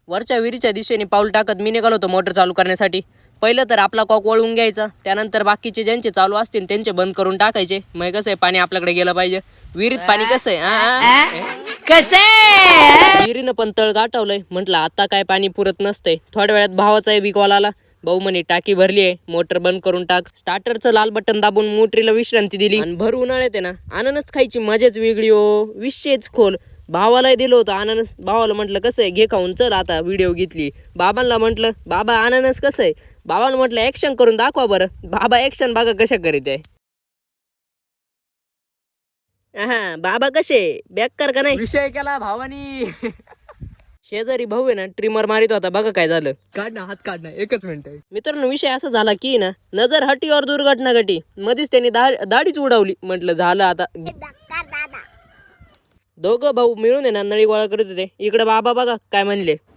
वरच्या विहिरीच्या दिशेने पाऊल टाकत मी निघालो होतो मोटर चालू करण्यासाठी. पहिलं तर आपला कॉक वळवून घ्यायचा, त्यानंतर बाकीचे ज्यांचे चालू असतील त्यांचे बंद करून टाकायचे. मग कसं आहे पाणी आपल्याकडे गेलं पाहिजे. विहिरीत पाणी कसं आहे विहिरीनं पण तळ गाठवलंय. म्हटलं आता काय पाणी पुरत नसतंय. थोड्या वेळात भावाचा आहे कॉल आला. भाऊ म्हणे टाकी भरली आहे, मोटर बंद करून टाक. स्टार्टरचं लाल बटन दाबून मोटरीला विश्रांती दिली आणि भर उन्हाळ्यात आहे ना अननस खायची मजाच वेगळी हो. विषयच खोल. भावालाही दिलं होतं अननस. भावाला म्हटलं कसं आहे घे खाऊन, चल आता व्हिडिओ घेतली. बाबांना म्हटलं बाबा अननस कसं आहे. बाबांना म्हटलं ऍक्शन करून दाखवा बरं. बाबा ऍक्शन बघा कशा करीत आहे. हा बाबा कसे बॅक का नाही. विषय केला भावानी. शेजारी भाऊ आहे ना ट्रिमर मारित होता. बघा काय झालं. काढ ना, हात काढ ना, एकच मिनिट. मित्रांनो विषय असा झाला की ना नजर हटी और दुर्घटना घटी. मध्येच त्यांनी दाढीच उडवली. म्हटलं झालं आता. दोघं भाऊ मिळून आहे ना नळी गोळा करत होते. इकडे बाबा बघा काय म्हणले.